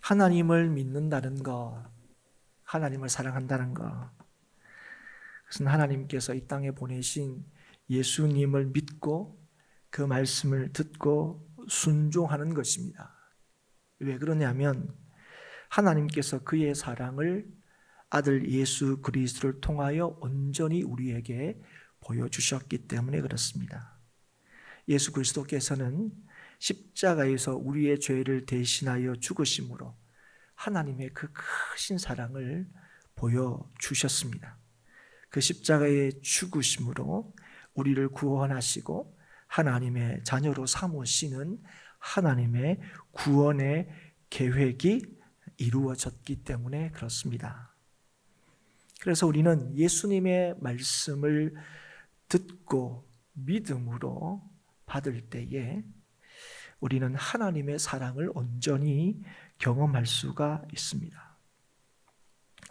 하나님을 믿는다는 것, 하나님을 사랑한다는 것, 그것은 하나님께서 이 땅에 보내신 예수님을 믿고 그 말씀을 듣고 순종하는 것입니다. 왜 그러냐면 하나님께서 그의 사랑을 아들 예수 그리스도를 통하여 온전히 우리에게 보여주셨기 때문에 그렇습니다. 예수 그리스도께서는 십자가에서 우리의 죄를 대신하여 죽으심으로 하나님의 그 크신 사랑을 보여주셨습니다. 그 십자가의 죽으심으로 우리를 구원하시고 하나님의 자녀로 삼으시는 하나님의 구원의 계획이 이루어졌기 때문에 그렇습니다. 그래서 우리는 예수님의 말씀을 듣고 믿음으로 받을 때에 우리는 하나님의 사랑을 온전히 경험할 수가 있습니다.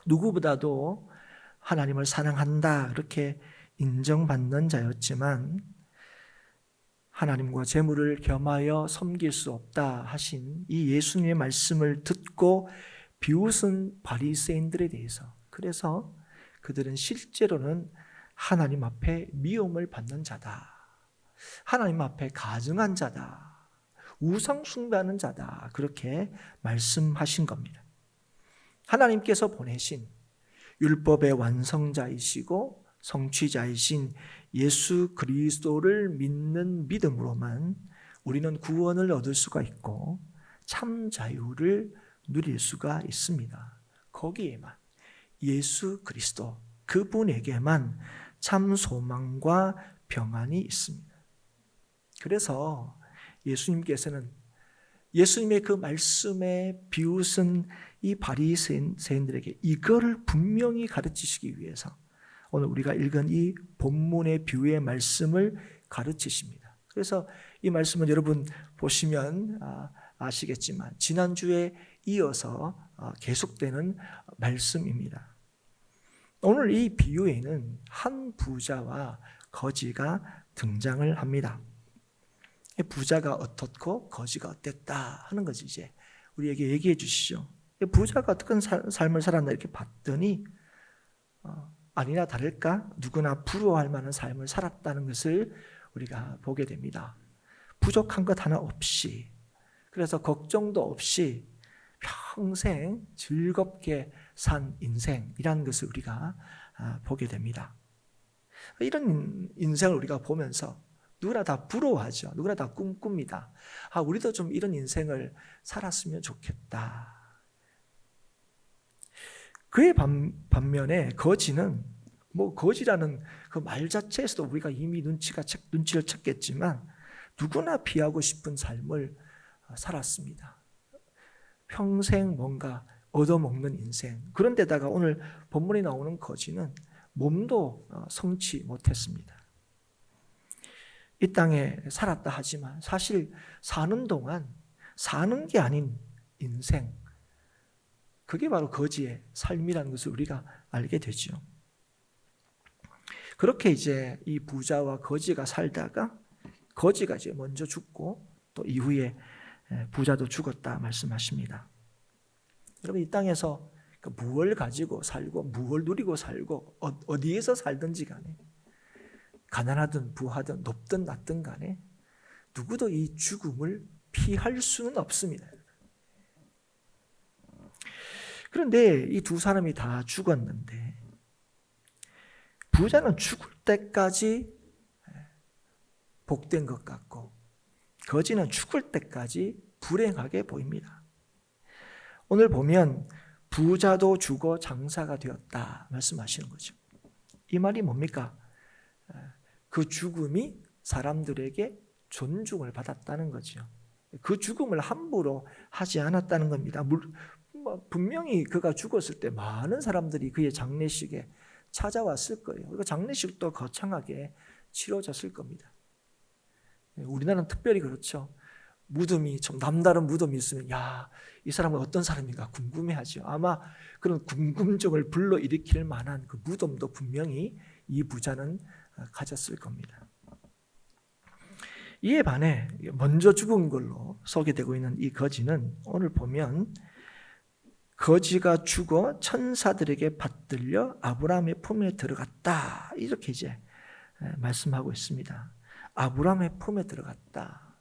누구보다도 하나님을 사랑한다 그렇게 인정받는 자였지만 하나님과 재물을 겸하여 섬길 수 없다 하신 이 예수님의 말씀을 듣고 비웃은 바리새인들에 대해서, 그래서 그들은 실제로는 하나님 앞에 미움을 받는 자다, 하나님 앞에 가증한 자다, 우상 숭배하는 자다, 그렇게 말씀하신 겁니다. 하나님께서 보내신 율법의 완성자이시고 성취자이신 예수 그리스도를 믿는 믿음으로만 우리는 구원을 얻을 수가 있고 참 자유를 누릴 수가 있습니다. 거기에만 예수 그리스도 그분에게만 참 소망과 평안이 있습니다. 그래서 예수님께서는 예수님의 그 말씀에 비웃은 이 바리새인들에게 이거를 분명히 가르치시기 위해서 오늘 우리가 읽은 이 본문의 비유의 말씀을 가르치십니다. 그래서 이 말씀은 여러분 보시면 아시겠지만 지난주에 이어서 계속되는 말씀입니다. 오늘 이 비유에는 한 부자와 거지가 등장을 합니다. 부자가 어떻고 거지가 어땠다 하는 것이 이제 우리에게 얘기해 주시죠. 부자가 어떤 삶을 살았나 이렇게 봤더니 아니나 다를까 누구나 부러워할 만한 삶을 살았다는 것을 우리가 보게 됩니다. 부족한 것 하나 없이, 그래서 걱정도 없이 평생 즐겁게 산 인생이라는 것을 우리가 보게 됩니다. 이런 인생을 우리가 보면서 누구나 다 부러워하죠. 누구나 다 꿈꿉니다. 우리도 좀 이런 인생을 살았으면 좋겠다. 그의 반면에 거지는 거지라는 그 말 자체에서도 우리가 이미 눈치를 챘겠지만 누구나 피하고 싶은 삶을 살았습니다. 평생 뭔가 얻어먹는 인생. 그런데다가 오늘 본문에 나오는 거지는 몸도 성치 못했습니다. 이 땅에 살았다 하지만 사실 사는 동안 사는 게 아닌 인생, 그게 바로 거지의 삶이라는 것을 우리가 알게 되죠. 그렇게 이제 이 부자와 거지가 살다가 거지가 이제 먼저 죽고 또 이후에 부자도 죽었다 말씀하십니다. 여러분 이 땅에서 무엇을 가지고 살고 무엇을 누리고 살고 어디에서 살든지 간에 가난하든 부하든 높든 낮든 간에 누구도 이 죽음을 피할 수는 없습니다. 그런데 이 두 사람이 다 죽었는데 부자는 죽을 때까지 복된 것 같고 거지는 죽을 때까지 불행하게 보입니다. 오늘 보면 부자도 죽어 장사가 되었다 말씀하시는 거죠. 이 말이 뭡니까? 그 죽음이 사람들에게 존중을 받았다는 거죠. 그 죽음을 함부로 하지 않았다는 겁니다. 분명히 그가 죽었을 때 많은 사람들이 그의 장례식에 찾아왔을 거예요. 그리고 장례식도 거창하게 치러졌을 겁니다. 우리나라는 특별히 그렇죠. 무덤이 좀 남다른 무덤이 있으면 이 사람은 어떤 사람인가 궁금해하죠. 아마 그런 궁금증을 불러일으킬 만한 그 무덤도 분명히 이 부자는 가졌을 겁니다. 이에 반해 먼저 죽은 걸로 소개되고 있는 이 거지는 오늘 보면 거지가 죽어 천사들에게 받들려 아브라함의 품에 들어갔다. 이렇게 이제 말씀하고 있습니다. 아브라함의 품에 들어갔다.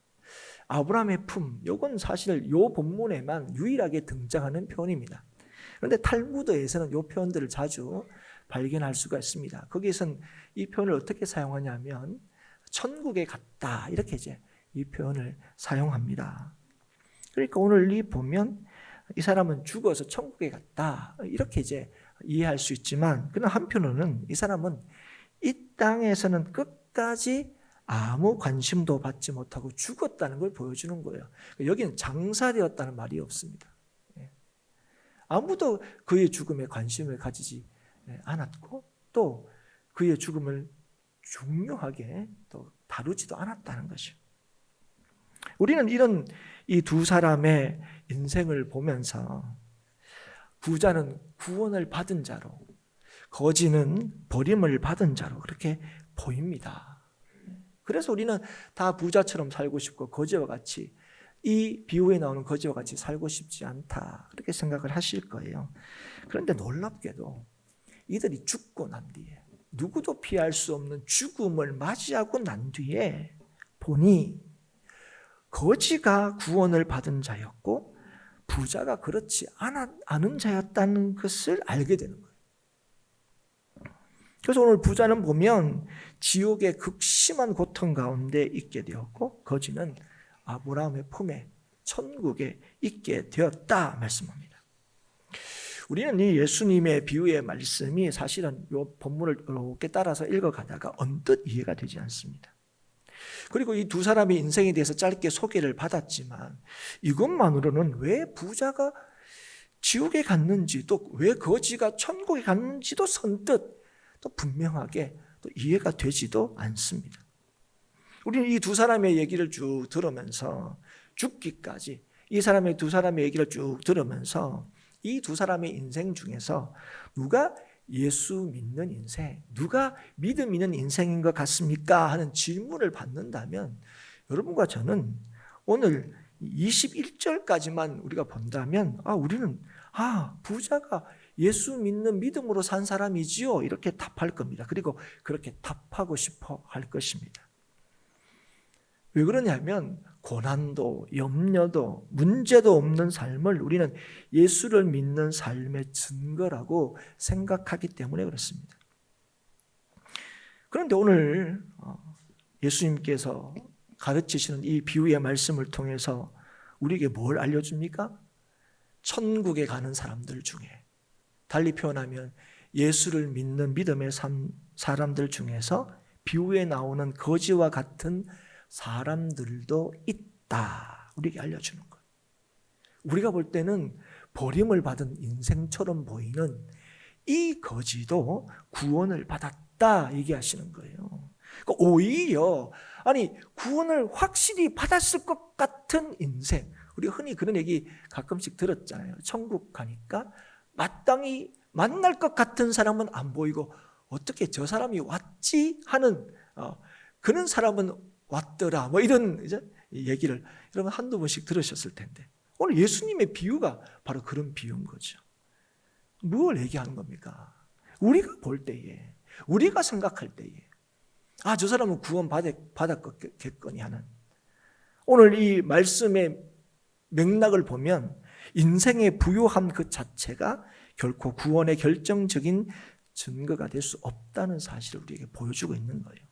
아브라함의 품, 이건 사실 이 본문에만 유일하게 등장하는 표현입니다. 그런데 탈무드에서는 이 표현들을 자주 발견할 수가 있습니다. 거기에서는 이 표현을 어떻게 사용하냐면 천국에 갔다 이렇게 이제 이 표현을 사용합니다. 그러니까 오늘 이 보면 이 사람은 죽어서 천국에 갔다 이렇게 이제 이해할 수 있지만, 그러나 한편으로는 이 사람은 이 땅에서는 끝까지 아무 관심도 받지 못하고 죽었다는 걸 보여주는 거예요. 여기는 장사되었다는 말이 없습니다. 아무도 그의 죽음에 관심을 가지지 않았고 또 그의 죽음을 중요하게 또 다루지도 않았다는 것이요. 우리는 이런 이 두 사람의 인생을 보면서 부자는 구원을 받은 자로, 거지는 버림을 받은 자로 그렇게 보입니다. 그래서 우리는 다 부자처럼 살고 싶고 거지와 같이, 이 비유에 나오는 거지와 같이 살고 싶지 않다 그렇게 생각을 하실 거예요. 그런데 놀랍게도 이들이 죽고 난 뒤에, 누구도 피할 수 없는 죽음을 맞이하고 난 뒤에 보니 거지가 구원을 받은 자였고 부자가 그렇지 않은 자였다는 것을 알게 되는 거예요. 그래서 오늘 부자는 보면 지옥의 극심한 고통 가운데 있게 되었고 거지는 아브라함의 품에 천국에 있게 되었다 말씀합니다. 우리는 이 예수님의 비유의 말씀이 사실은 이 본문을 이렇게 따라서 읽어가다가 언뜻 이해가 되지 않습니다. 그리고 이 두 사람의 인생에 대해서 짧게 소개를 받았지만 이것만으로는 왜 부자가 지옥에 갔는지 또 왜 거지가 천국에 갔는지도 선뜻 또 분명하게 또 이해가 되지도 않습니다. 우리는 이 두 사람의 얘기를 쭉 들으면서 죽기까지 이 두 사람의 얘기를 쭉 들으면서 이 두 사람의 인생 중에서 누가 예수 믿는 인생, 누가 믿음 있는 인생인 것 같습니까? 하는 질문을 받는다면 여러분과 저는 오늘 21절까지만 우리가 본다면 우리는 부자가 예수 믿는 믿음으로 산 사람이지요 이렇게 답할 겁니다. 그리고 그렇게 답하고 싶어 할 것입니다. 왜 그러냐면 고난도 염려도 문제도 없는 삶을 우리는 예수를 믿는 삶의 증거라고 생각하기 때문에 그렇습니다. 그런데 오늘 예수님께서 가르치시는 이 비유의 말씀을 통해서 우리에게 뭘 알려줍니까? 천국에 가는 사람들 중에, 달리 표현하면 예수를 믿는 믿음의 사람들 중에서 비유에 나오는 거지와 같은 사람들도 있다 우리에게 알려주는 거예요. 우리가 볼 때는 버림을 받은 인생처럼 보이는 이 거지도 구원을 받았다 얘기하시는 거예요. 그러니까 오히려 구원을 확실히 받았을 것 같은 인생, 우리가 흔히 그런 얘기 가끔씩 들었잖아요. 천국 가니까 마땅히 만날 것 같은 사람은 안 보이고 어떻게 저 사람이 왔지 하는 그런 사람은 왔더라 이런 얘기를 여러분 한두 번씩 들으셨을 텐데 오늘 예수님의 비유가 바로 그런 비유인 거죠. 무엇을 얘기하는 겁니까? 우리가 볼 때에, 우리가 생각할 때에 저 사람은 구원 받았겠거니 하는, 오늘 이 말씀의 맥락을 보면 인생의 부요함 그 자체가 결코 구원의 결정적인 증거가 될 수 없다는 사실을 우리에게 보여주고 있는 거예요.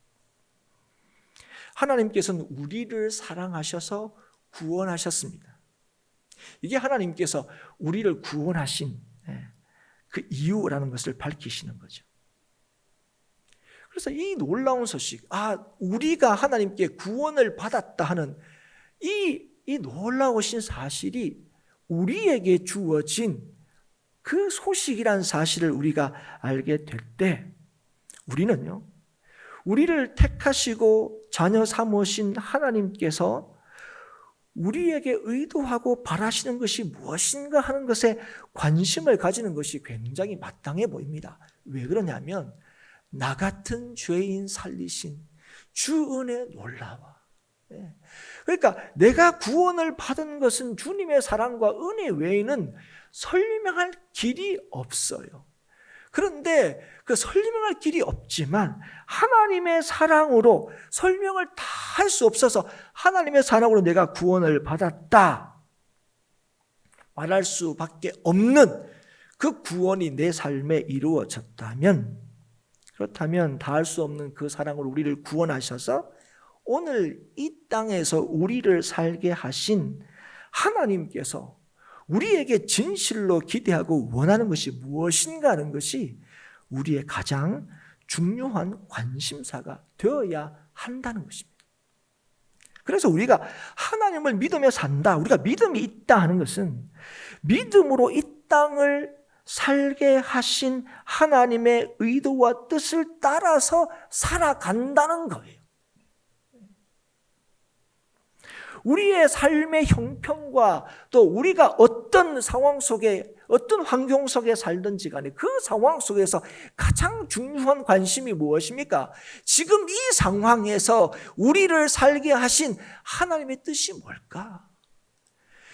하나님께서는 우리를 사랑하셔서 구원하셨습니다. 이게 하나님께서 우리를 구원하신 그 이유라는 것을 밝히시는 거죠. 그래서 이 놀라운 소식, 우리가 하나님께 구원을 받았다 하는 이 놀라우신 사실이 우리에게 주어진 그 소식이란 사실을 우리가 알게 될 때 우리는요, 우리를 택하시고 자녀 삼으신 하나님께서 우리에게 의도하고 바라시는 것이 무엇인가 하는 것에 관심을 가지는 것이 굉장히 마땅해 보입니다. 왜 그러냐면 나 같은 죄인 살리신 주 은혜 놀라워. 그러니까 내가 구원을 받은 것은 주님의 사랑과 은혜 외에는 설명할 길이 없어요. 그런데 그 설명할 길이 없지만 하나님의 사랑으로 설명을 다 할 수 없어서 하나님의 사랑으로 내가 구원을 받았다 말할 수밖에 없는 그 구원이 내 삶에 이루어졌다면, 그렇다면 다할 수 없는 그 사랑으로 우리를 구원하셔서 오늘 이 땅에서 우리를 살게 하신 하나님께서 우리에게 진실로 기대하고 원하는 것이 무엇인가 하는 것이 우리의 가장 중요한 관심사가 되어야 한다는 것입니다. 그래서 우리가 하나님을 믿으며 산다, 우리가 믿음이 있다 하는 것은 믿음으로 이 땅을 살게 하신 하나님의 의도와 뜻을 따라서 살아간다는 거예요. 우리의 삶의 형편과 또 우리가 어떤 상황 속에, 어떤 환경 속에 살든지 간에 그 상황 속에서 가장 중요한 관심이 무엇입니까? 지금 이 상황에서 우리를 살게 하신 하나님의 뜻이 뭘까?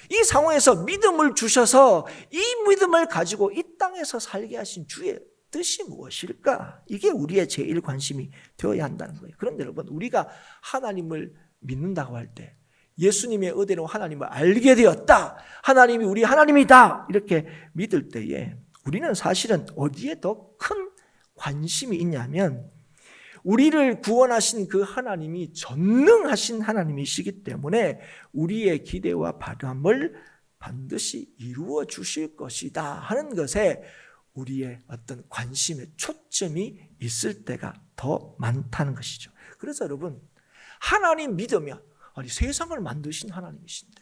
이 상황에서 믿음을 주셔서 이 믿음을 가지고 이 땅에서 살게 하신 주의 뜻이 무엇일까? 이게 우리의 제일 관심이 되어야 한다는 거예요. 그런데 여러분, 우리가 하나님을 믿는다고 할 때 예수님의 은혜로 하나님을 알게 되었다, 하나님이 우리 하나님이다 이렇게 믿을 때에 우리는 사실은 어디에 더 큰 관심이 있냐면 우리를 구원하신 그 하나님이 전능하신 하나님이시기 때문에 우리의 기대와 바람을 반드시 이루어 주실 것이다 하는 것에 우리의 어떤 관심의 초점이 있을 때가 더 많다는 것이죠. 그래서 여러분, 하나님 믿으면, 아니 세상을 만드신 하나님이신데,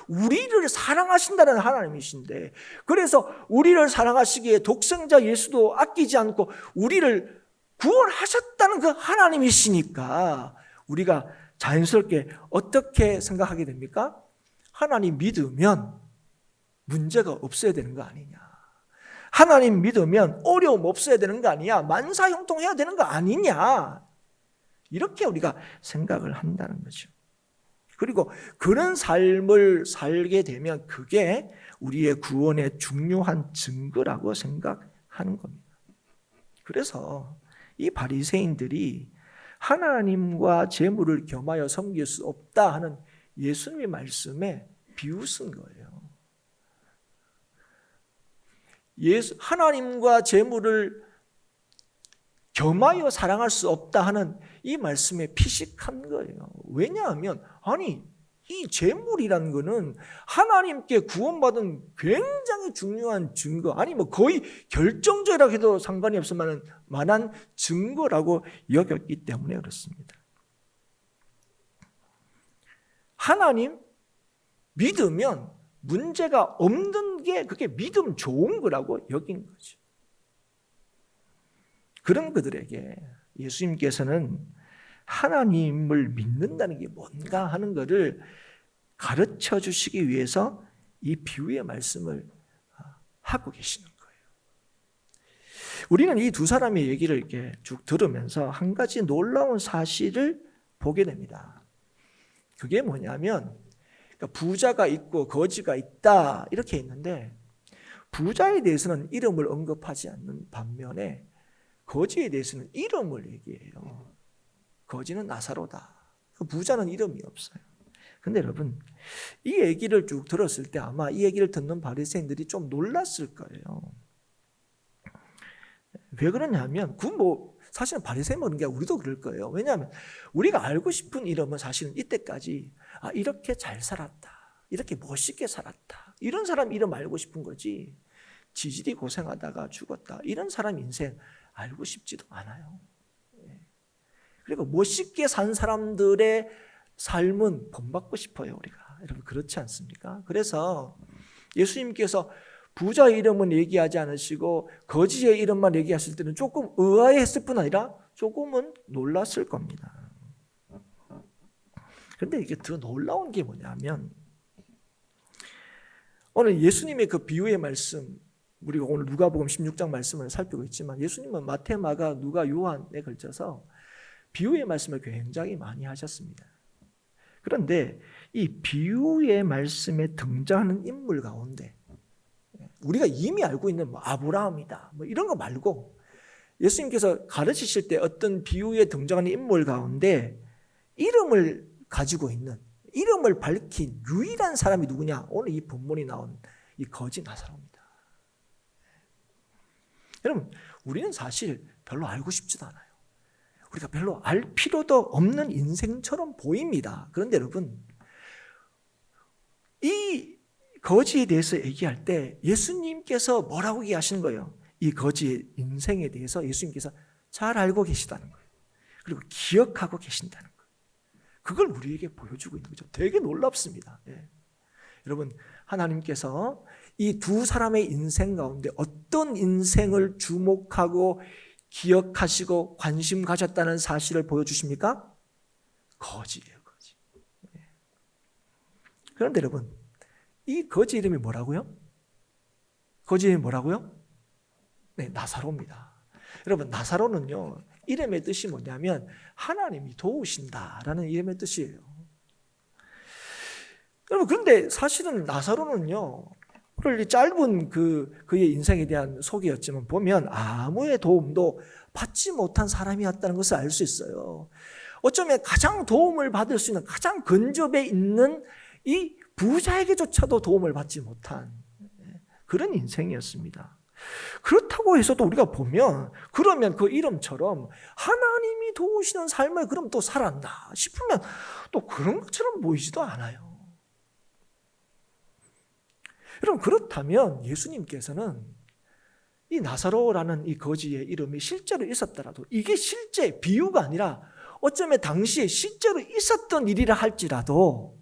우리를 사랑하신다는 하나님이신데, 그래서 우리를 사랑하시기에 독생자 예수도 아끼지 않고 우리를 구원하셨다는 그 하나님이시니까 우리가 자연스럽게 어떻게 생각하게 됩니까? 하나님 믿으면 문제가 없어야 되는 거 아니냐, 하나님 믿으면 어려움 없어야 되는 거 아니냐, 만사형통해야 되는 거 아니냐, 이렇게 우리가 생각을 한다는 거죠. 그리고 그런 삶을 살게 되면 그게 우리의 구원의 중요한 증거라고 생각하는 겁니다. 그래서 이 바리새인들이 하나님과 재물을 겸하여 섬길 수 없다 하는 예수님의 말씀에 비웃은 거예요. 하나님과 재물을 겸하여 사랑할 수 없다 하는 이 말씀에 피식한 거예요. 왜냐하면 아니 이 재물이라는 거는 하나님께 구원받은 굉장히 중요한 증거, 아니 뭐 거의 결정적이라고 해도 상관이 없을 만한 증거라고 여겼기 때문에 그렇습니다. 하나님 믿으면 문제가 없는 게 그게 믿음 좋은 거라고 여긴 거죠. 그런 그들에게 예수님께서는 하나님을 믿는다는 게 뭔가 하는 것을 가르쳐 주시기 위해서 이 비유의 말씀을 하고 계시는 거예요. 우리는 이 두 사람의 얘기를 이렇게 쭉 들으면서 한 가지 놀라운 사실을 보게 됩니다. 그게 뭐냐면 부자가 있고 거지가 있다 이렇게 있는데, 부자에 대해서는 이름을 언급하지 않는 반면에 거지에 대해서는 이름을 얘기해요. 거지는 나사로다. 부자는 이름이 없어요. 근데 여러분, 이 얘기를 쭉 들었을 때 아마 이 얘기를 듣는 바리새인들이 좀 놀랐을 거예요. 왜 그러냐면 사실은 바리새인 그런 게 우리도 그럴 거예요. 왜냐하면 우리가 알고 싶은 이름은 사실은 이때까지 이렇게 잘 살았다, 이렇게 멋있게 살았다, 이런 사람 이름 알고 싶은 거지, 지질이 고생하다가 죽었다 이런 사람 인생 알고 싶지도 않아요. 그리고 멋있게 산 사람들의 삶은 본받고 싶어요, 우리가. 여러분 그렇지 않습니까? 그래서 예수님께서 부자의 이름은 얘기하지 않으시고 거지의 이름만 얘기했을 때는 조금 의아해했을 뿐 아니라 조금은 놀랐을 겁니다. 그런데 이게 더 놀라운 게 뭐냐면, 오늘 예수님의 그 비유의 말씀, 우리가 오늘 누가복음 16장 말씀을 살피고 있지만 예수님은 마태, 마가, 누가, 요한에 걸쳐서 비유의 말씀을 굉장히 많이 하셨습니다. 그런데 이 비유의 말씀에 등장하는 인물 가운데 우리가 이미 알고 있는 뭐 아브라함이다 뭐 이런 거 말고 예수님께서 가르치실 때 어떤 비유에 등장하는 인물 가운데 이름을 가지고 있는, 이름을 밝힌 유일한 사람이 누구냐? 오늘 이 본문이 나온 이 거지 나사로입니다. 여러분, 우리는 사실 별로 알고 싶지도 않아요. 우리가 별로 알 필요도 없는 인생처럼 보입니다. 그런데 여러분, 이 거지에 대해서 얘기할 때 예수님께서 뭐라고 얘기하시는 거예요? 이 거지의 인생에 대해서 예수님께서 잘 알고 계시다는 거예요. 그리고 기억하고 계신다는 거예요. 그걸 우리에게 보여주고 있는 거죠. 되게 놀랍습니다. 예. 여러분, 하나님께서 이 두 사람의 인생 가운데 어떤 인생을 주목하고 기억하시고 관심 가졌다는 사실을 보여주십니까? 거지예요, 거지. 예. 그런데 여러분, 이 거지 이름이 뭐라고요? 거지 이름이 뭐라고요? 네, 나사로입니다. 여러분, 나사로는요, 이름의 뜻이 뭐냐면 하나님이 도우신다라는 이름의 뜻이에요. 여러분, 그런데 사실은 나사로는요, 짧은 그의 인생에 대한 소개였지만 보면 아무의 도움도 받지 못한 사람이었다는 것을 알 수 있어요. 어쩌면 가장 도움을 받을 수 있는 가장 근접해 있는 이 부자에게조차도 도움을 받지 못한 그런 인생이었습니다. 그렇다고 해서도 우리가 보면 그러면 그 이름처럼 하나님이 도우시는 삶을 그럼 또 살았나 싶으면 또 그런 것처럼 보이지도 않아요. 여러분, 그렇다면 예수님께서는 이 나사로라는 이 거지의 이름이 실제로 있었더라도 이게 실제 비유가 아니라 어쩌면 당시에 실제로 있었던 일이라 할지라도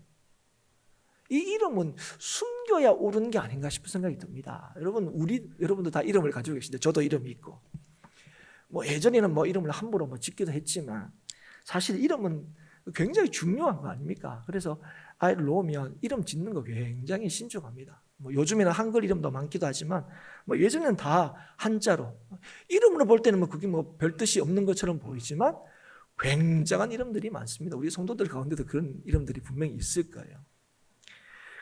이 이름은 숨겨야 옳은 게 아닌가 싶은 생각이 듭니다. 여러분도 다 이름을 가지고 계신데 저도 이름이 있고 뭐 예전에는 뭐 이름을 함부로 짓기도 했지만 사실 이름은 굉장히 중요한 거 아닙니까? 그래서 아이를 놓으면 이름 짓는 거 굉장히 신중합니다. 뭐 요즘에는 한글 이름도 많기도 하지만 뭐 예전에는 다 한자로 이름으로 볼 때는 뭐 그게 뭐 별 뜻이 없는 것처럼 보이지만 굉장한 이름들이 많습니다. 우리 성도들 가운데도 그런 이름들이 분명히 있을 거예요.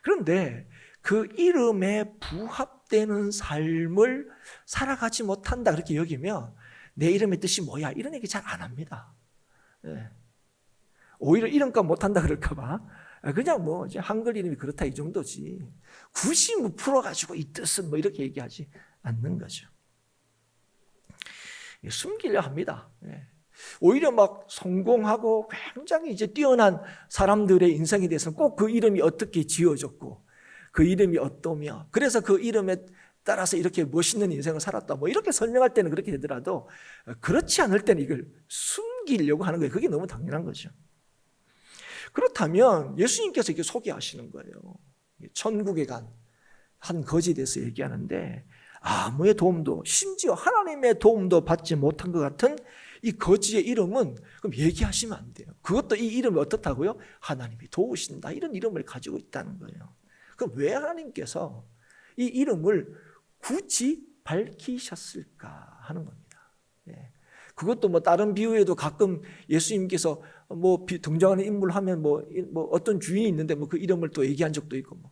그런데 그 이름에 부합되는 삶을 살아가지 못한다 그렇게 여기면 내 이름의 뜻이 뭐야? 이런 얘기 잘 안 합니다. 네. 오히려 이름값 못한다 그럴까 봐 그냥 뭐 이제 한글 이름이 그렇다 이 정도지 굳이 뭐 풀어가지고 이 뜻은 뭐 이렇게 얘기하지 않는 거죠. 숨기려 합니다. 네. 오히려 막 성공하고 굉장히 이제 뛰어난 사람들의 인생에 대해서는 꼭 그 이름이 어떻게 지어졌고 그 이름이 어떠며 그래서 그 이름에 따라서 이렇게 멋있는 인생을 살았다 뭐 이렇게 설명할 때는 그렇게 되더라도 그렇지 않을 때는 이걸 숨기려고 하는 거예요. 그게 너무 당연한 거죠. 그렇다면 예수님께서 이렇게 소개하시는 거예요. 천국에 간 한 거지에 대해서 얘기하는데 아무의 도움도 심지어 하나님의 도움도 받지 못한 것 같은 이 거지의 이름은 그럼 얘기하시면 안 돼요. 그것도 이 이름이 어떻다고요? 하나님이 도우신다 이런 이름을 가지고 있다는 거예요. 그럼 왜 하나님께서 이 이름을 굳이 밝히셨을까 하는 겁니다. 네. 그것도 뭐 다른 비유에도 가끔 예수님께서 뭐 등장하는 인물 하면 뭐 어떤 주인이 있는데 뭐 그 이름을 또 얘기한 적도 있고 뭐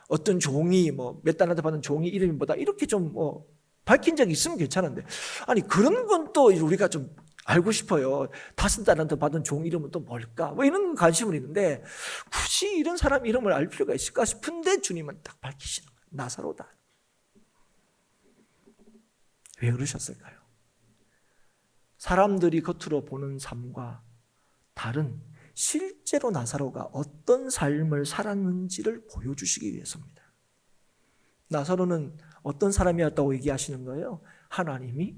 어떤 종이 뭐 몇 달란트 받은 종이 이름이 뭐다 이렇게 좀 뭐 밝힌 적이 있으면 괜찮은데 아니 그런 건 또 우리가 좀 알고 싶어요. 5달란트 받은 종 이름은 또 뭘까? 뭐 이런 관심은 있는데 굳이 이런 사람 이름을 알 필요가 있을까 싶은데 주님은 딱 밝히시는 거예요. 나사로다. 왜 그러셨을까요? 사람들이 겉으로 보는 삶과 다른 실제로 나사로가 어떤 삶을 살았는지를 보여주시기 위해서입니다. 나사로는 어떤 사람이었다고 얘기하시는 거예요? 하나님이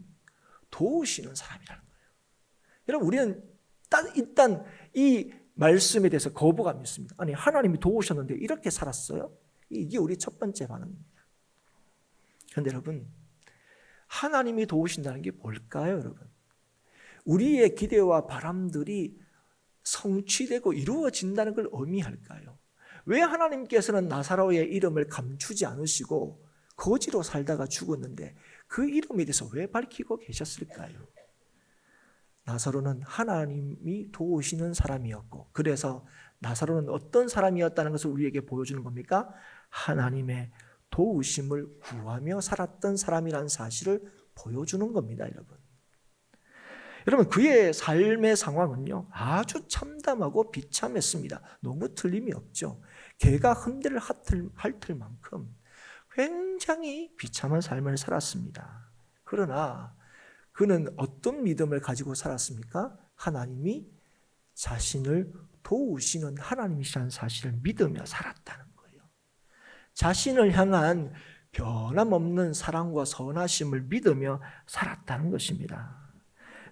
도우시는 사람이라는 거예요. 여러분, 우리는 일단 이 말씀에 대해서 거부감이 있습니다. 아니, 하나님이 도우셨는데 이렇게 살았어요? 이게 우리 첫 번째 반응입니다. 그런데 여러분, 하나님이 도우신다는 게 뭘까요, 여러분? 우리의 기대와 바람들이 성취되고 이루어진다는 걸 의미할까요? 왜 하나님께서는 나사로의 이름을 감추지 않으시고 거지로 살다가 죽었는데 그 이름에 대해서 왜 밝히고 계셨을까요? 나사로는 하나님이 도우시는 사람이었고 그래서 나사로는 어떤 사람이었다는 것을 우리에게 보여주는 겁니까? 하나님의 도우심을 구하며 살았던 사람이라는 사실을 보여주는 겁니다, 여러분. 여러분, 그의 삶의 상황은요, 아주 참담하고 비참했습니다. 너무 틀림이 없죠. 개가 흔들을 핥을 만큼 굉장히 비참한 삶을 살았습니다. 그러나 그는 어떤 믿음을 가지고 살았습니까? 하나님이 자신을 도우시는 하나님이시라는 사실을 믿으며 살았다는 거예요. 자신을 향한 변함없는 사랑과 선하심을 믿으며 살았다는 것입니다.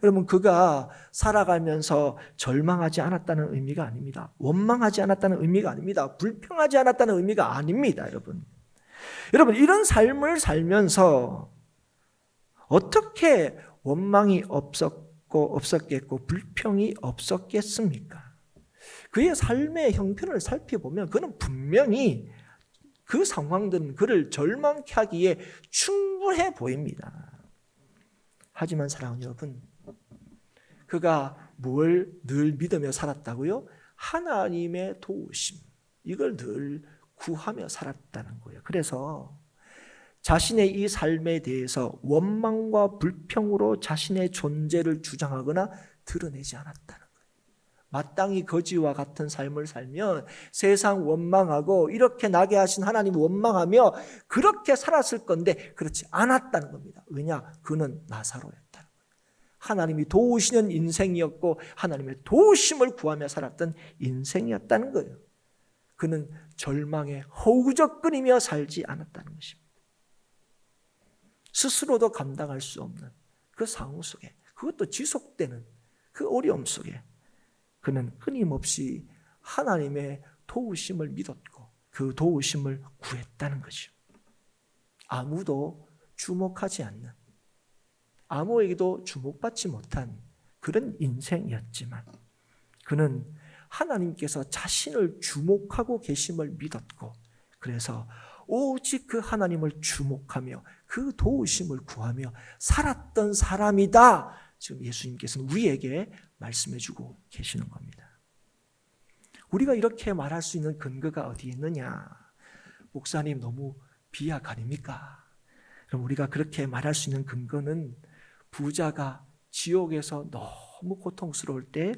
여러분, 그가 살아가면서 절망하지 않았다는 의미가 아닙니다. 원망하지 않았다는 의미가 아닙니다. 불평하지 않았다는 의미가 아닙니다, 여러분. 여러분, 이런 삶을 살면서 어떻게 원망이 없었겠고 불평이 없었겠습니까? 그의 삶의 형편을 살펴보면 그는 분명히 그 상황들은 그를 절망케 하기에 충분해 보입니다. 하지만 사랑하는 여러분, 그가 뭘 늘 믿으며 살았다고요? 하나님의 도우심, 이걸 늘 구하며 살았다는 거예요. 그래서 자신의 이 삶에 대해서 원망과 불평으로 자신의 존재를 주장하거나 드러내지 않았다는 거예요. 마땅히 거지와 같은 삶을 살면 세상 원망하고 이렇게 나게 하신 하나님 원망하며 그렇게 살았을 건데 그렇지 않았다는 겁니다. 왜냐? 그는 나사로였다는 거예요. 하나님이 도우시는 인생이었고 하나님의 도우심을 구하며 살았던 인생이었다는 거예요. 그는 절망에 허우적거리며 살지 않았다는 것입니다. 스스로도 감당할 수 없는 그 상황 속에, 그것도 지속되는 그 어려움 속에 그는 끊임없이 하나님의 도우심을 믿었고 그 도우심을 구했다는 거죠. 아무도 주목하지 않는, 아무에게도 주목받지 못한 그런 인생이었지만 그는 하나님께서 자신을 주목하고 계심을 믿었고 그래서 오직 그 하나님을 주목하며 그 도우심을 구하며 살았던 사람이다. 지금 예수님께서는 우리에게 말씀해 주고 계시는 겁니다. 우리가 이렇게 말할 수 있는 근거가 어디에 있느냐? 목사님 너무 비약 아닙니까? 그럼 우리가 그렇게 말할 수 있는 근거는 부자가 지옥에서 너무 고통스러울 때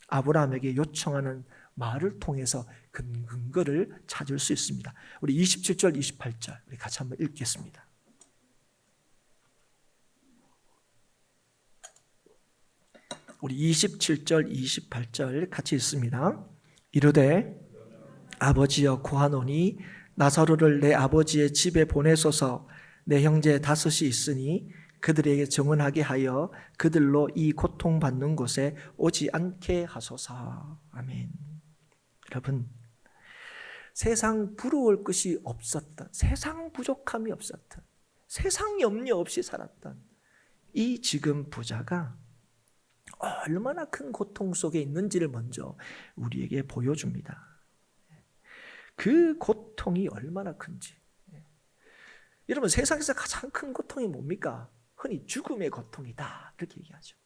아브라함에게 요청하는 말을 통해서 근거를 찾을 수 있습니다. 우리 27절, 28절 우리 같이 한번 읽겠습니다. 우리 27절, 28절 같이 읽습니다. 이르되 아버지여 구하노니 나사로를 내 아버지의 집에 보내소서. 내 형제 다섯이 있으니 그들에게 정언하게 하여 그들로 이 고통받는 곳에 오지 않게 하소서. 아멘. 여러분, 세상 부러울 것이 없었던, 세상 부족함이 없었던, 세상 염려 없이 살았던 이 지금 부자가 얼마나 큰 고통 속에 있는지를 먼저 우리에게 보여줍니다. 그 고통이 얼마나 큰지. 여러분, 세상에서 가장 큰 고통이 뭡니까? 흔히 죽음의 고통이다 이렇게 얘기하죠.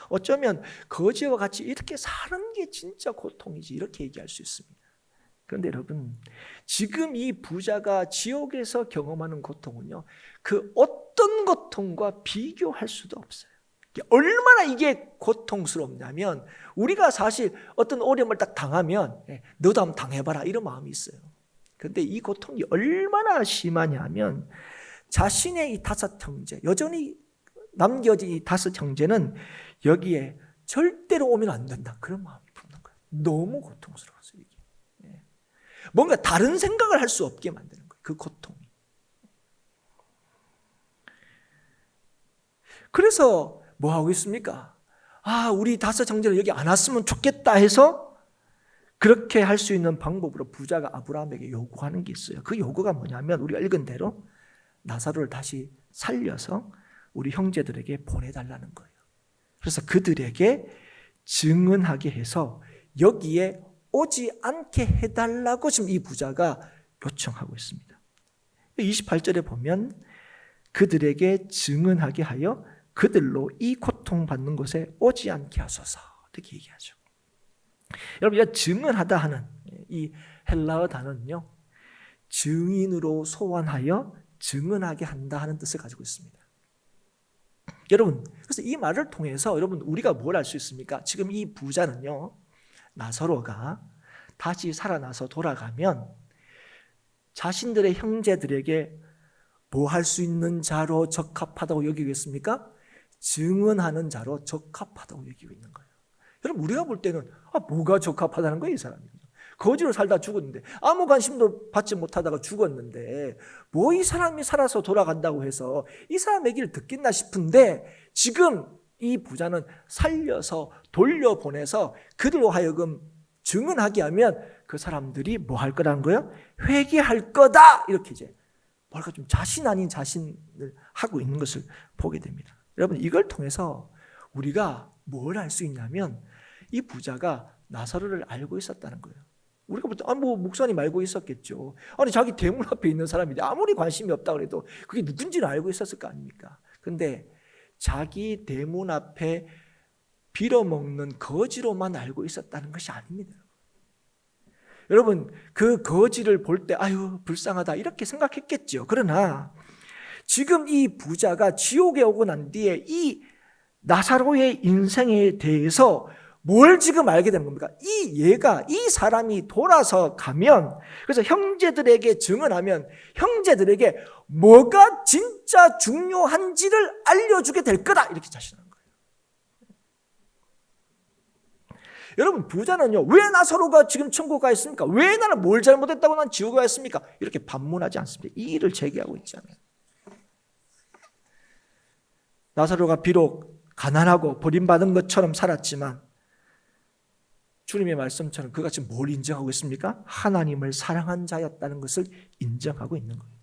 어쩌면 거지와 같이 이렇게 사는 게 진짜 고통이지 이렇게 얘기할 수 있습니다. 그런데 여러분, 지금 이 부자가 지옥에서 경험하는 고통은요, 그 어떤 고통과 비교할 수도 없어요. 얼마나 이게 고통스럽냐면 우리가 사실 어떤 어려움을 딱 당하면 너도 한번 당해봐라 이런 마음이 있어요. 그런데 이 고통이 얼마나 심하냐면 자신의 이 다섯 형제, 여전히 남겨진 이 다섯 형제는 여기에 절대로 오면 안 된다 그런 마음이 품는 거예요. 너무 고통스러워서 이게 뭔가 다른 생각을 할 수 없게 만드는 거예요. 그 고통이. 그래서 뭐 하고 있습니까? 우리 다섯 형제는 여기 안 왔으면 좋겠다 해서 그렇게 할 수 있는 방법으로 부자가 아브라함에게 요구하는 게 있어요. 그 요구가 뭐냐면 우리가 읽은 대로 나사로를 다시 살려서 우리 형제들에게 보내달라는 거예요. 그래서 그들에게 증언하게 해서 여기에 오지 않게 해달라고 지금 이 부자가 요청하고 있습니다. 28절에 보면 그들에게 증언하게 하여 그들로 이 고통받는 곳에 오지 않게 하소서 이렇게 얘기하죠. 여러분, 이 증언하다 하는 이 헬라어 단어는요, 증인으로 소환하여 증언하게 한다 하는 뜻을 가지고 있습니다. 여러분, 그래서 이 말을 통해서 여러분 우리가 뭘 알 수 있습니까? 지금 이 부자는요, 나사로가 다시 살아나서 돌아가면 자신들의 형제들에게 뭐 할 수 있는 자로 적합하다고 여기겠습니까? 증언하는 자로 적합하다고 여기고 있는 거예요. 여러분, 우리가 볼 때는 뭐가 적합하다는 거예요, 이 사람이. 거지로 살다 죽었는데, 아무 관심도 받지 못하다가 죽었는데 뭐 이 사람이 살아서 돌아간다고 해서 이 사람 얘기를 듣겠나 싶은데, 지금 이 부자는 살려서 돌려보내서 그들로 하여금 증언하게 하면 그 사람들이 뭐 할 거라는 거예요? 회개할 거다! 이렇게 이제 뭔가 좀 자신 아닌 자신을 하고 있는 것을 보게 됩니다. 여러분, 이걸 통해서 우리가 뭘 알 수 있냐면, 이 부자가 나사로를 알고 있었다는 거예요. 우리가 볼 때, 뭐, 목사님 알고 있었겠죠. 아니, 자기 대문 앞에 있는 사람인데 아무리 관심이 없다 그래도 그게 누군지는 알고 있었을 거 아닙니까? 근데 자기 대문 앞에 빌어먹는 거지로만 알고 있었다는 것이 아닙니다. 여러분, 그 거지를 볼 때, 아유, 불쌍하다, 이렇게 생각했겠죠. 그러나 지금 이 부자가 지옥에 오고 난 뒤에 이 나사로의 인생에 대해서 뭘 지금 알게 된 겁니까? 이 사람이 돌아서 가면, 그래서 형제들에게 증언하면 형제들에게 뭐가 진짜 중요한지를 알려주게 될 거다, 이렇게 자신하는 거예요. 여러분, 부자는요, 왜 나사로가 지금 천국 가 있습니까? 왜 나는 뭘 잘못했다고 난 지옥에 가 있습니까? 이렇게 반문하지 않습니다. 이 일을 제기하고 있지 않아요. 나사로가 비록 가난하고 버림받은 것처럼 살았지만 주님의 말씀처럼 그가 지금 뭘 인정하고 있습니까? 하나님을 사랑한 자였다는 것을 인정하고 있는 거예요.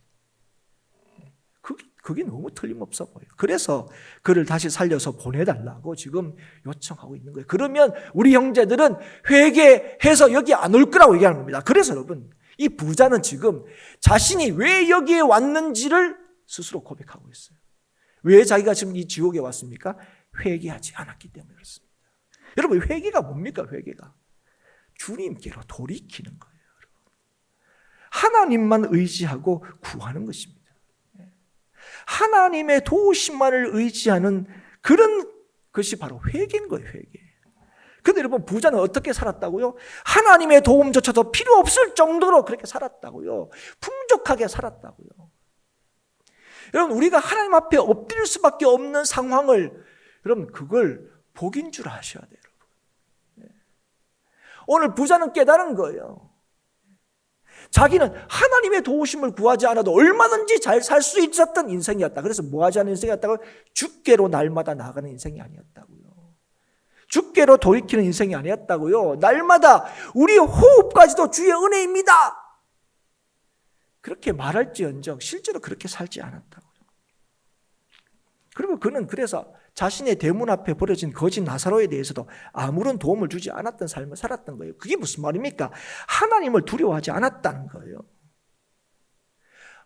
그게 너무 틀림없어 보여요. 그래서 그를 다시 살려서 보내달라고 지금 요청하고 있는 거예요. 그러면 우리 형제들은 회개해서 여기 안 올 거라고 얘기하는 겁니다. 그래서 여러분, 이 부자는 지금 자신이 왜 여기에 왔는지를 스스로 고백하고 있어요. 왜 자기가 지금 이 지옥에 왔습니까? 회개하지 않았기 때문에 그렇습니다. 여러분, 회개가 뭡니까? 회개가 주님께로 돌이키는 거예요. 하나님만 의지하고 구하는 것입니다. 하나님의 도우심만을 의지하는 그런 것이 바로 회개인 거예요. 회개. 근데 여러분, 부자는 어떻게 살았다고요? 하나님의 도움조차도 필요 없을 정도로 그렇게 살았다고요. 풍족하게 살았다고요. 여러분, 우리가 하나님 앞에 엎드릴 수밖에 없는 상황을, 여러분, 그걸 복인 줄 아셔야 돼요. 오늘 부자는 깨달은 거예요. 자기는 하나님의 도우심을 구하지 않아도 얼마든지 잘 살 수 있었던 인생이었다. 그래서 뭐 하지 않은 인생이었다고? 주께로 날마다 나가는 인생이 아니었다고요. 주께로 돌이키는 인생이 아니었다고요. 날마다 우리 호흡까지도 주의 은혜입니다, 그렇게 말할지언정 실제로 그렇게 살지 않았다고요. 그리고 그는 그래서 자신의 대문 앞에 버려진 거지 나사로에 대해서도 아무런 도움을 주지 않았던 삶을 살았던 거예요. 그게 무슨 말입니까? 하나님을 두려워하지 않았다는 거예요.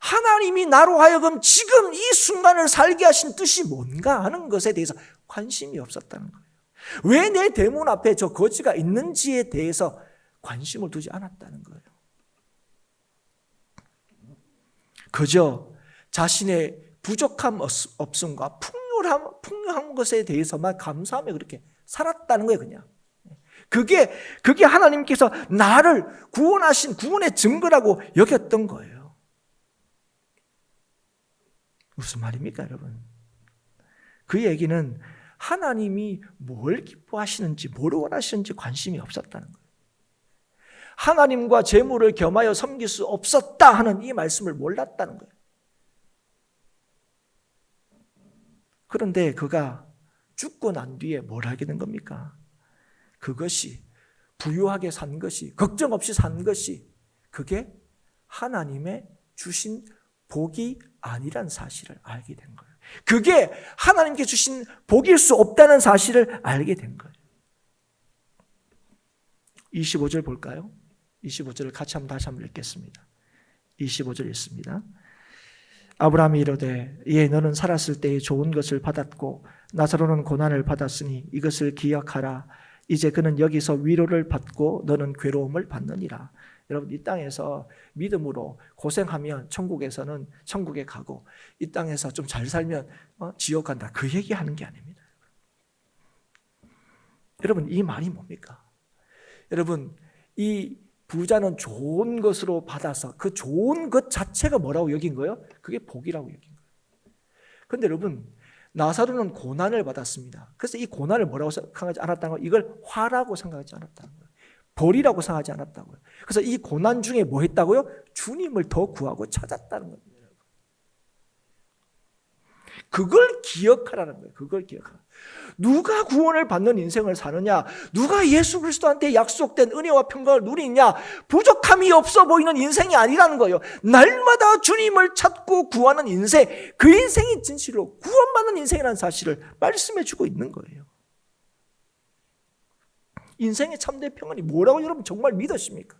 하나님이 나로 하여금 지금 이 순간을 살게 하신 뜻이 뭔가 하는 것에 대해서 관심이 없었다는 거예요. 왜 내 대문 앞에 저 거지가 있는지에 대해서 관심을 두지 않았다는 거예요. 그저 자신의 부족함 없음과 풍요한 것에 대해서만 감사하며 그렇게 살았다는 거예요. 그냥 그게 하나님께서 나를 구원하신 구원의 증거라고 여겼던 거예요. 무슨 말입니까, 여러분? 그 얘기는 하나님이 뭘 기뻐하시는지, 뭘 원하시는지 관심이 없었다는 거예요. 하나님과 재물을 겸하여 섬길 수 없었다 하는 이 말씀을 몰랐다는 거예요. 그런데 그가 죽고 난 뒤에 뭘 하게 된 겁니까? 그것이 부유하게 산 것이, 걱정 없이 산 것이, 그게 하나님의 주신 복이 아니란 사실을 알게 된 거예요. 그게 하나님께 주신 복일 수 없다는 사실을 알게 된 거예요. 25절 볼까요? 25절을 같이 다시 한번 읽겠습니다. 25절 읽습니다. 아브라함이 이르되 예, 너는 살았을 때에 좋은 것을 받았고 나사로는 고난을 받았으니 이것을 기억하라. 이제 그는 여기서 위로를 받고 너는 괴로움을 받느니라. 여러분, 이 땅에서 믿음으로 고생하면 천국에서는 천국에 가고, 이 땅에서 좀 잘 살면 지옥 간다, 그 얘기하는 게 아닙니다. 여러분, 이 말이 뭡니까? 여러분, 이 부자는 좋은 것으로 받아서 그 좋은 것 자체가 뭐라고 여긴 거예요? 그게 복이라고 여긴 거예요. 그런데 여러분, 나사로는 고난을 받았습니다. 그래서 이 고난을 뭐라고 생각하지 않았다는 거예요? 이걸 화라고 생각하지 않았다는 거예요. 벌이라고 생각하지 않았다고요. 그래서 이 고난 중에 뭐 했다고요? 주님을 더 구하고 찾았다는 겁니다. 그걸 기억하라는 거예요. 그걸 기억하라. 누가 구원을 받는 인생을 사느냐? 누가 예수 그리스도한테 약속된 은혜와 평강을 누리느냐? 부족함이 없어 보이는 인생이 아니라는 거예요. 날마다 주님을 찾고 구하는 인생, 그 인생이 진실로 구원받는 인생이라는 사실을 말씀해 주고 있는 거예요. 인생의 참된 평안이 뭐라고 여러분 정말 믿으십니까?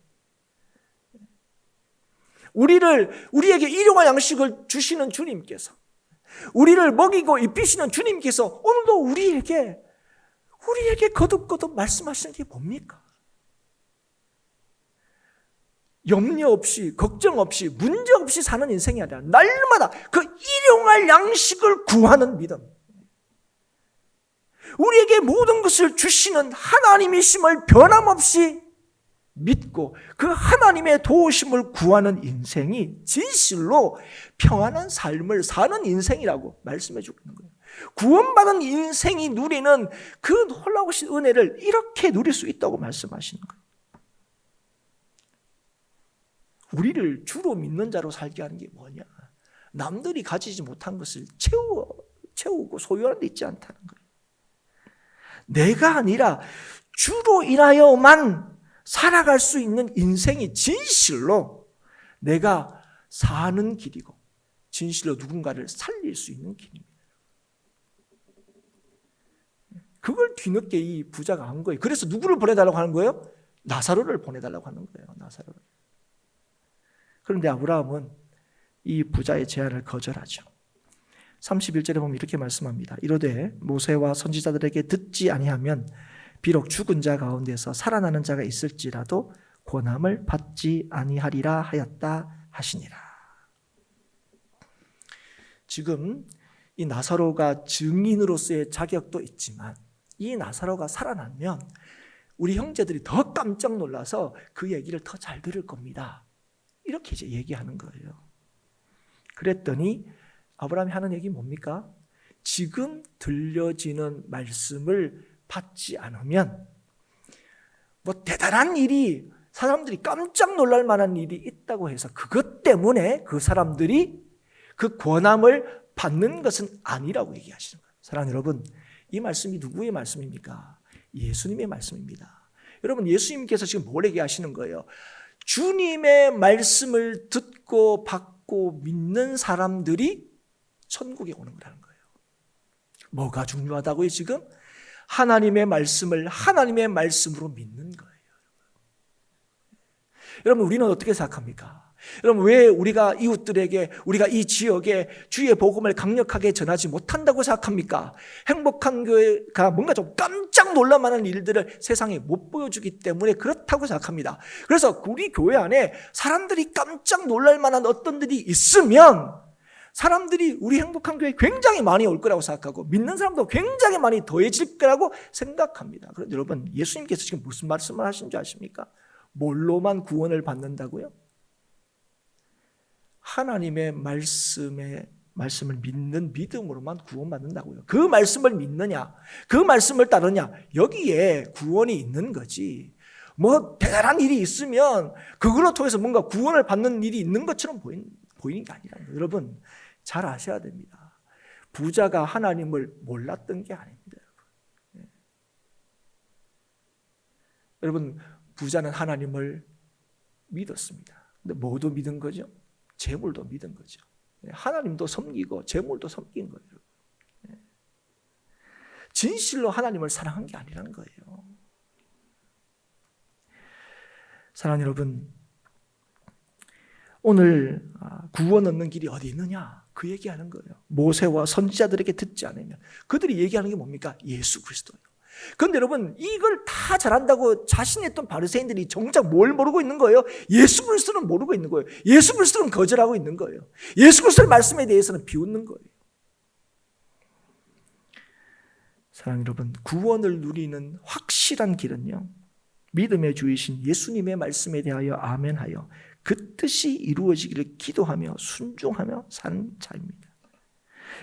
우리에게 일용할 양식을 주시는 주님께서, 우리를 먹이고 입히시는 주님께서 오늘도 우리에게 거듭거듭 말씀하시는 게 뭡니까? 염려 없이, 걱정 없이, 문제 없이 사는 인생이 아니라 날마다 그 일용할 양식을 구하는 믿음, 우리에게 모든 것을 주시는 하나님이심을 변함없이 믿고 그 하나님의 도우심을 구하는 인생이 진실로 평안한 삶을 사는 인생이라고 말씀해 주고 있는 거예요. 구원받은 인생이 누리는 그 놀라우신 은혜를 이렇게 누릴 수 있다고 말씀하시는 거예요. 우리를 주로 믿는 자로 살게 하는 게 뭐냐? 남들이 가지지 못한 것을 채우고 소유하는 데 있지 않다는 거예요. 내가 아니라 주로 인하여만 살아갈 수 있는 인생이 진실로 내가 사는 길이고 진실로 누군가를 살릴 수 있는 길입니다. 그걸 뒤늦게 이 부자가 한 거예요. 그래서 누구를 보내달라고 하는 거예요? 나사로를 보내달라고 하는 거예요. 나사로를. 그런데 아브라함은 이 부자의 제안을 거절하죠. 31절에 보면 이렇게 말씀합니다. 이르되 모세와 선지자들에게 듣지 아니하면 비록 죽은 자 가운데서 살아나는 자가 있을지라도 권함을 받지 아니하리라 하였다 하시니라. 지금 이 나사로가 증인으로서의 자격도 있지만 이 나사로가 살아나면 우리 형제들이 더 깜짝 놀라서 그 얘기를 더 잘 들을 겁니다. 이렇게 이제 얘기하는 거예요. 그랬더니 아브라함이 하는 얘기 뭡니까? 지금 들려지는 말씀을 받지 않으면 뭐 대단한 일이, 사람들이 깜짝 놀랄 만한 일이 있다고 해서 그것 때문에 그 사람들이 그 권함을 받는 것은 아니라고 얘기하시는 거예요. 사랑하는 여러분, 이 말씀이 누구의 말씀입니까? 예수님의 말씀입니다. 여러분, 예수님께서 지금 뭘 얘기하시는 거예요? 주님의 말씀을 듣고 받고 믿는 사람들이 천국에 오는 거라는 거예요. 뭐가 중요하다고요 지금? 하나님의 말씀을 하나님의 말씀으로 믿는 거예요. 여러분, 우리는 어떻게 생각합니까? 여러분, 왜 우리가 이웃들에게, 우리가 이 지역에 주의 복음을 강력하게 전하지 못한다고 생각합니까? 행복한 교회가 뭔가 좀 깜짝 놀랄만한 일들을 세상에 못 보여주기 때문에 그렇다고 생각합니다. 그래서 우리 교회 안에 사람들이 깜짝 놀랄만한 어떤 일이 있으면 사람들이 우리 행복한 교회에 굉장히 많이 올 거라고 생각하고 믿는 사람도 굉장히 많이 더해질 거라고 생각합니다. 그런데 여러분, 예수님께서 지금 무슨 말씀을 하신 줄 아십니까? 뭘로만 구원을 받는다고요? 하나님의 말씀을 믿는 믿음으로만 구원받는다고요. 그 말씀을 믿느냐, 그 말씀을 따르냐, 여기에 구원이 있는 거지. 뭐 대단한 일이 있으면 그걸로 통해서 뭔가 구원을 받는 일이 있는 것처럼 보이는 게 아니라는 거예요. 여러분, 잘 아셔야 됩니다. 부자가 하나님을 몰랐던 게 아닙니다. 여러분, 부자는 하나님을 믿었습니다. 근데 뭐도 믿은 거죠? 재물도 믿은 거죠. 하나님도 섬기고 재물도 섬긴 거예요. 진실로 하나님을 사랑한 게 아니라는 거예요. 사랑하는 여러분, 오늘 구원 얻는 길이 어디 있느냐? 그 얘기하는 거예요. 모세와 선지자들에게 듣지 않으면 그들이 얘기하는 게 뭡니까? 예수 그리스도예요. 그런데 여러분, 이걸 다 잘한다고 자신했던 바리새인들이 정작 뭘 모르고 있는 거예요? 예수 그리스도는 모르고 있는 거예요. 예수 그리스도는 거절하고 있는 거예요. 예수 그리스도의 말씀에 대해서는 비웃는 거예요. 사랑하는 여러분, 구원을 누리는 확실한 길은요, 믿음의 주이신 예수님의 말씀에 대하여 아멘하여 그 뜻이 이루어지기를 기도하며 순종하며 사는 자입니다.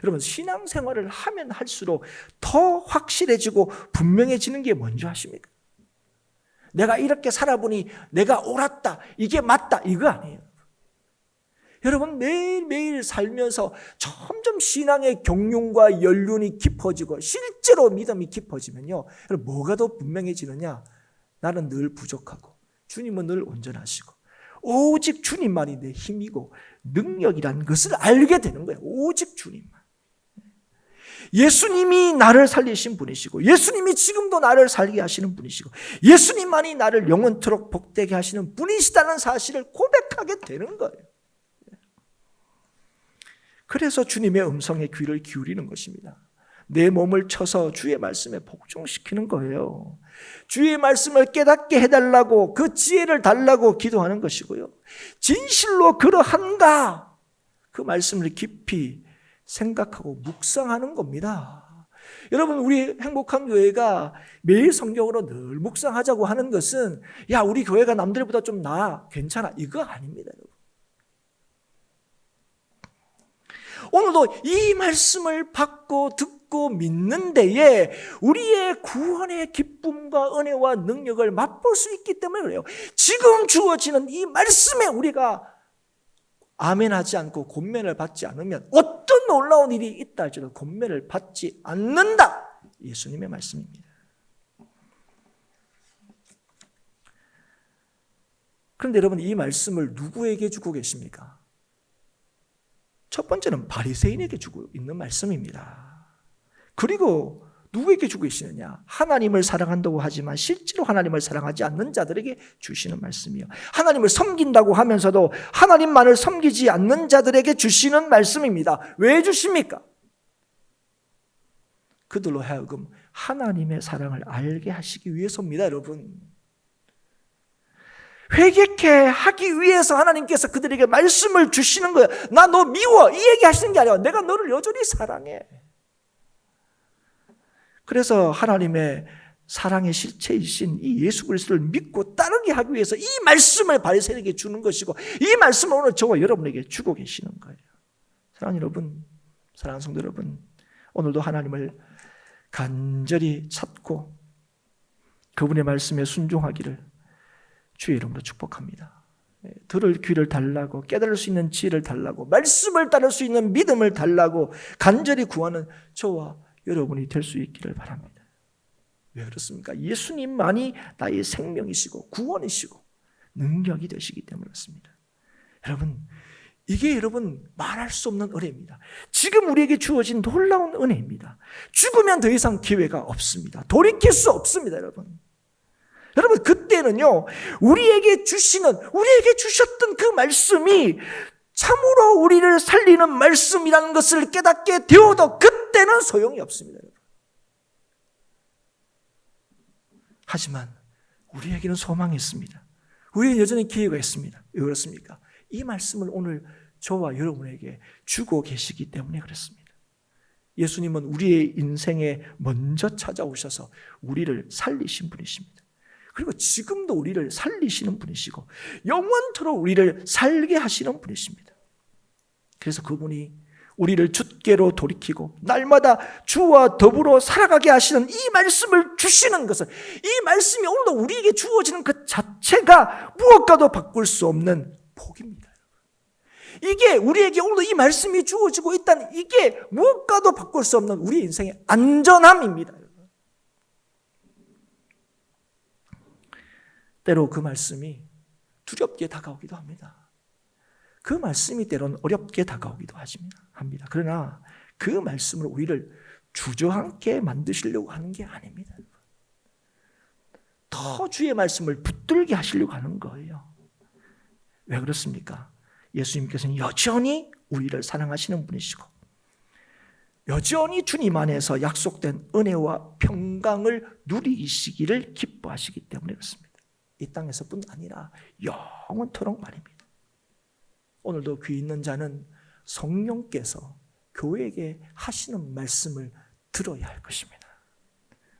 여러분, 신앙생활을 하면 할수록 더 확실해지고 분명해지는 게 뭔지 아십니까? 내가 이렇게 살아보니 내가 옳았다, 이게 맞다, 이거 아니에요. 여러분, 매일매일 살면서 점점 신앙의 경륜과 연륜이 깊어지고 실제로 믿음이 깊어지면요, 여러분, 뭐가 더 분명해지느냐? 나는 늘 부족하고 주님은 늘 온전하시고 오직 주님만이 내 힘이고 능력이라는 것을 알게 되는 거예요. 오직 주님만. 예수님이 나를 살리신 분이시고 예수님이 지금도 나를 살게 하시는 분이시고 예수님만이 나를 영원토록 복되게 하시는 분이시다는 사실을 고백하게 되는 거예요. 그래서 주님의 음성에 귀를 기울이는 것입니다. 내 몸을 쳐서 주의 말씀에 복종시키는 거예요. 주의 말씀을 깨닫게 해달라고, 그 지혜를 달라고 기도하는 것이고요. 진실로 그러한가? 그 말씀을 깊이 생각하고 묵상하는 겁니다. 여러분, 우리 행복한 교회가 매일 성경으로 늘 묵상하자고 하는 것은, 야, 우리 교회가 남들보다 좀 나아, 괜찮아, 이거 아닙니다, 여러분. 오늘도 이 말씀을 받고 듣고 믿는 데에 우리의 구원의 기쁨과 은혜와 능력을 맛볼 수 있기 때문에 그래요. 지금 주어지는 이 말씀에 우리가 아멘하지 않고 권면을 받지 않으면 어떤 놀라운 일이 있다 할지라도 권면을 받지 않는다. 예수님의 말씀입니다. 그런데 여러분, 이 말씀을 누구에게 주고 계십니까? 첫 번째는 바리새인에게 주고 있는 말씀입니다. 그리고 누구에게 주고 계시느냐? 하나님을 사랑한다고 하지만 실제로 하나님을 사랑하지 않는 자들에게 주시는 말씀이요. 하나님을 섬긴다고 하면서도 하나님만을 섬기지 않는 자들에게 주시는 말씀입니다. 왜 주십니까? 그들로 하여금 하나님의 사랑을 알게 하시기 위해서입니다, 여러분. 회개케 하기 위해서 하나님께서 그들에게 말씀을 주시는 거예요. 나 너 미워, 이 얘기 하시는 게 아니라 내가 너를 여전히 사랑해. 그래서 하나님의 사랑의 실체이신 이 예수 그리스도를 믿고 따르게 하기 위해서 이 말씀을 바리새인에게 주는 것이고 이 말씀을 오늘 저와 여러분에게 주고 계시는 거예요. 사랑하는 여러분, 사랑하는 성도 여러분, 오늘도 하나님을 간절히 찾고 그분의 말씀에 순종하기를 주의 이름으로 축복합니다. 들을 귀를 달라고, 깨달을 수 있는 지혜를 달라고, 말씀을 따를 수 있는 믿음을 달라고 간절히 구하는 저와 여러분이 될 수 있기를 바랍니다. 왜 그렇습니까? 예수님만이 나의 생명이시고 구원이시고 능력이 되시기 때문에 그렇습니다. 여러분, 이게 여러분 말할 수 없는 은혜입니다. 지금 우리에게 주어진 놀라운 은혜입니다. 죽으면 더 이상 기회가 없습니다. 돌이킬 수 없습니다, 여러분. 여러분, 그때는요, 우리에게 주셨던 그 말씀이 참으로 우리를 살리는 말씀이라는 것을 깨닫게 되어도 그때는 소용이 없습니다, 여러분. 하지만 우리에게는 소망이 있습니다. 우리는 여전히 기회가 있습니다. 왜 그렇습니까? 이 말씀을 오늘 저와 여러분에게 주고 계시기 때문에 그렇습니다. 예수님은 우리의 인생에 먼저 찾아오셔서 우리를 살리신 분이십니다. 그리고 지금도 우리를 살리시는 분이시고 영원토록 우리를 살게 하시는 분이십니다. 그래서 그분이 우리를 주께로 돌이키고 날마다 주와 더불어 살아가게 하시는 이 말씀을 주시는 것은, 이 말씀이 오늘도 우리에게 주어지는 그 자체가 무엇과도 바꿀 수 없는 복입니다. 이게 우리에게 오늘도 이 말씀이 주어지고 있다는, 이게 무엇과도 바꿀 수 없는 우리 인생의 안전함입니다. 때로 그 말씀이 두렵게 다가오기도 합니다. 그 말씀이 때로는 어렵게 다가오기도 합니다. 그러나 그 말씀을 우리를 주저앉게 만드시려고 하는 게 아닙니다. 더 주의 말씀을 붙들게 하시려고 하는 거예요. 왜 그렇습니까? 예수님께서는 여전히 우리를 사랑하시는 분이시고 여전히 주님 안에서 약속된 은혜와 평강을 누리시기를 기뻐하시기 때문에 그렇습니다. 이 땅에서뿐 아니라 영원토록 말입니다. 오늘도 귀 있는 자는 성령께서 교회에게 하시는 말씀을 들어야 할 것입니다.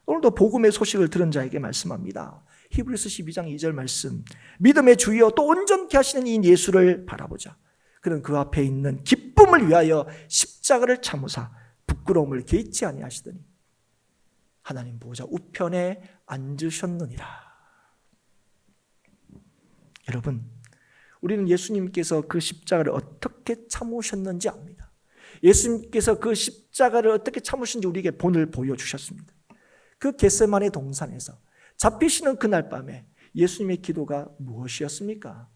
오늘도 복음의 소식을 들은 자에게 말씀합니다. 히브리서 12장 2절 말씀, 믿음의 주여 또 온전케 하시는 이 예수를 바라보자. 그는 그 앞에 있는 기쁨을 위하여 십자가를 참으사 부끄러움을 개의치 아니하시더니 하나님 보좌 우편에 앉으셨느니라. 여러분, 우리는 예수님께서 그 십자가를 어떻게 참으셨는지 압니다. 예수님께서 그 십자가를 어떻게 참으신지 우리에게 본을 보여주셨습니다. 그 겟세마네 동산에서 잡히시는 그날 밤에 예수님의 기도가 무엇이었습니까?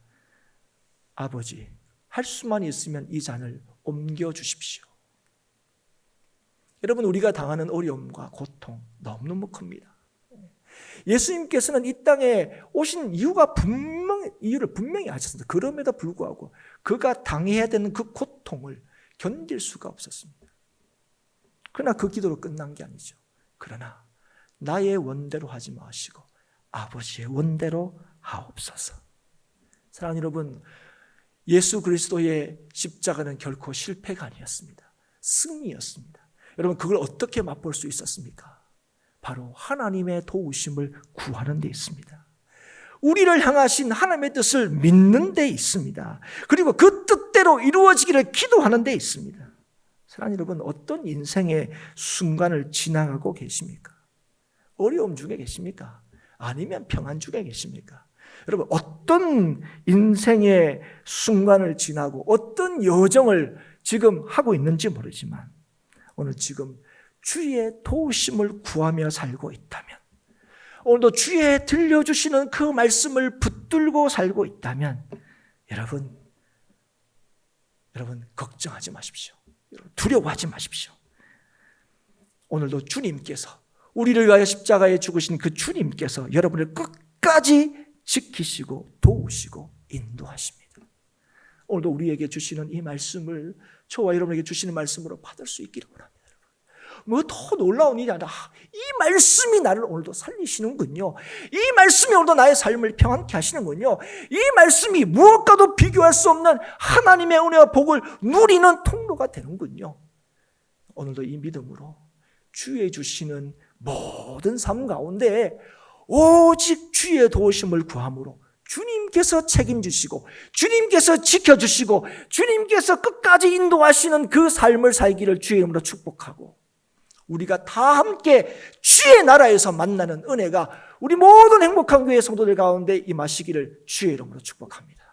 아버지, 할 수만 있으면 이 잔을 옮겨주십시오. 여러분, 우리가 당하는 어려움과 고통 너무너무 큽니다. 예수님께서는 이 땅에 오신 이유를 분명히 아셨습니다. 그럼에도 불구하고 그가 당해야 되는 그 고통을 견딜 수가 없었습니다. 그러나 그 기도로 끝난 게 아니죠. 그러나 나의 원대로 하지 마시고 아버지의 원대로 하옵소서. 사랑하는 여러분, 예수 그리스도의 십자가는 결코 실패가 아니었습니다. 승리였습니다. 여러분, 그걸 어떻게 맛볼 수 있었습니까? 바로 하나님의 도우심을 구하는 데 있습니다. 우리를 향하신 하나님의 뜻을 믿는 데 있습니다. 그리고 그 뜻대로 이루어지기를 기도하는 데 있습니다. 사랑하는 여러분, 어떤 인생의 순간을 지나가고 계십니까? 어려움 중에 계십니까? 아니면 평안 중에 계십니까? 여러분, 어떤 인생의 순간을 지나고 어떤 여정을 지금 하고 있는지 모르지만 오늘 지금 주의 도우심을 구하며 살고 있다면, 오늘도 주의 들려주시는 그 말씀을 붙들고 살고 있다면 여러분 걱정하지 마십시오. 두려워하지 마십시오. 오늘도 주님께서, 우리를 위하여 십자가에 죽으신 그 주님께서 여러분을 끝까지 지키시고 도우시고 인도하십니다. 오늘도 우리에게 주시는 이 말씀을 저와 여러분에게 주시는 말씀으로 받을 수 있기를 원합니다. 뭐 더 놀라운 일이 아니라 이 말씀이 나를 오늘도 살리시는군요. 이 말씀이 오늘도 나의 삶을 평안케 하시는군요. 이 말씀이 무엇과도 비교할 수 없는 하나님의 은혜와 복을 누리는 통로가 되는군요. 오늘도 이 믿음으로 주의 주시는 모든 삶 가운데 오직 주의 도우심을 구함으로 주님께서 책임지시고 주님께서 지켜주시고 주님께서 끝까지 인도하시는 그 삶을 살기를 주의 이름으로 축복하고, 우리가 다 함께 주의 나라에서 만나는 은혜가 우리 모든 행복한 교회 성도들 가운데 임하시기를 주의 이름으로 축복합니다.